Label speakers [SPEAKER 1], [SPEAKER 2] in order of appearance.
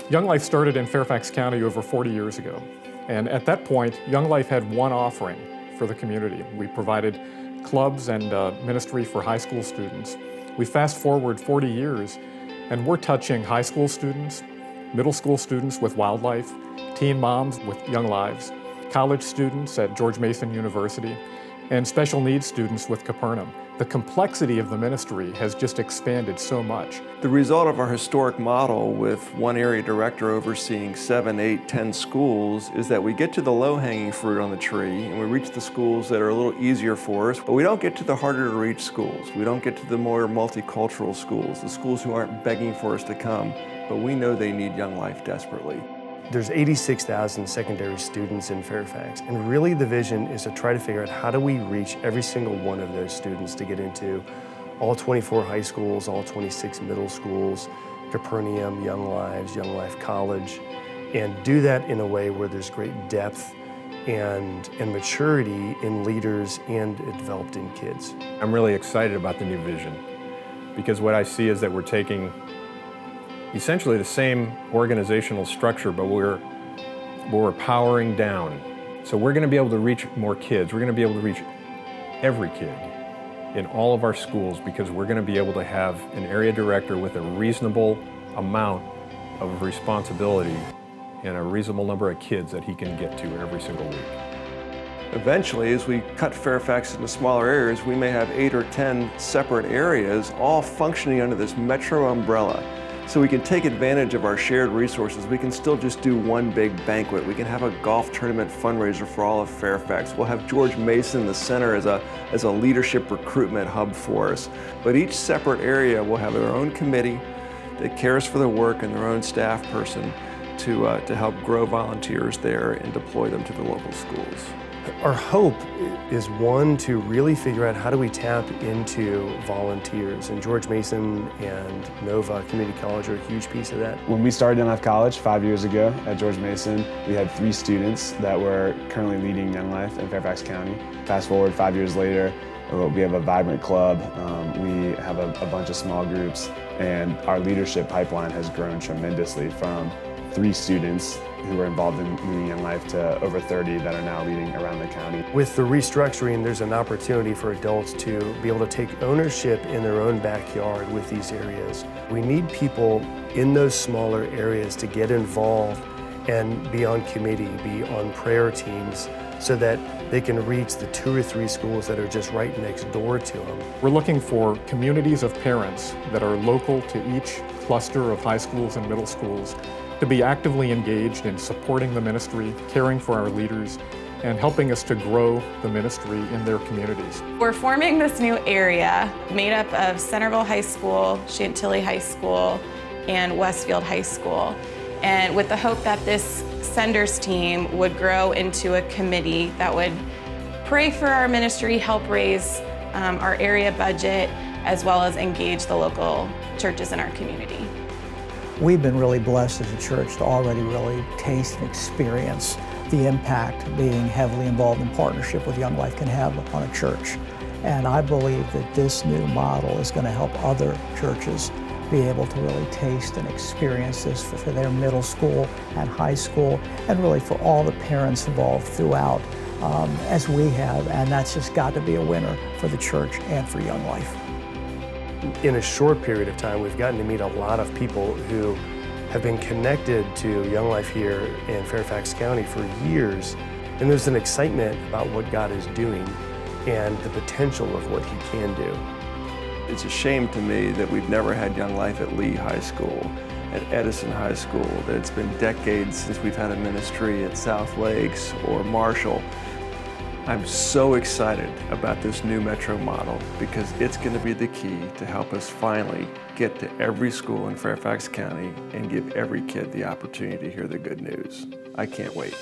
[SPEAKER 1] Young Life started in Fairfax County over 40 years ago. And at that point, Young Life had one offering for the community. We provided clubs and ministry for high school students. We fast forward 40 years, and we're touching high school students, middle school students with Wildlife, teen moms with Young Lives, college students at George Mason University, and special needs students with Capernaum. The complexity of the ministry has just expanded so much.
[SPEAKER 2] The result of our historic model with one area director overseeing 7, 8, 10 schools is that we get to the low-hanging fruit on the tree and we reach the schools that are a little easier for us, but we don't get to the harder to reach schools. We don't get to the more multicultural schools, the schools who aren't begging for us to come, but we know they need Young Life desperately.
[SPEAKER 3] There's 86,000 secondary students in Fairfax, and really the vision is to try to figure out how do we reach every single one of those students to get into all 24 high schools, all 26 middle schools, Capernaum, Young Lives, Young Life College, and do that in a way where there's great depth and maturity in leaders and developed in kids.
[SPEAKER 4] I'm really excited about the new vision because what I see is that we're taking essentially the same organizational structure, but we're powering down. So we're going to be able to reach more kids. We're going to be able to reach every kid in all of our schools because we're going to be able to have an area director with a reasonable amount of responsibility and a reasonable number of kids that he can get to every single week.
[SPEAKER 2] Eventually, as we cut Fairfax into smaller areas, we may have 8 or 10 separate areas all functioning under this metro umbrella. So we can take advantage of our shared resources. We can still just do one big banquet. We can have a golf tournament fundraiser for all of Fairfax. We'll have George Mason, the center, as a leadership recruitment hub for us. But each separate area will have their own committee that cares for the work and their own staff person to help grow volunteers there and deploy them to the local schools.
[SPEAKER 3] Our hope is, one, to really figure out how do we tap into volunteers, and George Mason and Nova Community College are a huge piece of that.
[SPEAKER 5] When we started Young Life College 5 years ago at George Mason, we had 3 students that were currently leading Young Life in Fairfax County. Fast forward 5 years later, we have a vibrant club, we have a bunch of small groups, and our leadership pipeline has grown tremendously from 3 students who were involved in leading Young Life to over 30 that are now leading around the county.
[SPEAKER 3] With the restructuring, there's an opportunity for adults to be able to take ownership in their own backyard with these areas. We need people in those smaller areas to get involved and be on committee, be on prayer teams, so that they can reach the 2 or 3 schools that are just right next door to them.
[SPEAKER 1] We're looking for communities of parents that are local to each cluster of high schools and middle schools to be actively engaged in supporting the ministry, caring for our leaders, and helping us to grow the ministry in their communities.
[SPEAKER 6] We're forming this new area made up of Centerville High School, Chantilly High School, and Westfield High School. And with the hope that this senders team would grow into a committee that would pray for our ministry, help raise our area budget, as well as engage the local churches in our community.
[SPEAKER 7] We've been really blessed as a church to already really taste and experience the impact being heavily involved in partnership with Young Life can have on a church. And I believe that this new model is going to help other churches be able to really taste and experience this for their middle school and high school, and really for all the parents involved throughout, as we have. And that's just got to be a winner for the church and for Young Life.
[SPEAKER 3] In a short period of time, we've gotten to meet a lot of people who have been connected to Young Life here in Fairfax County for years. And there's an excitement about what God is doing and the potential of what He can do.
[SPEAKER 2] It's a shame to me that we've never had Young Life at Lee High School, at Edison High School, that it's been decades since we've had a ministry at South Lakes or Marshall. I'm so excited about this new metro model because it's going to be the key to help us finally get to every school in Fairfax County and give every kid the opportunity to hear the good news. I can't wait.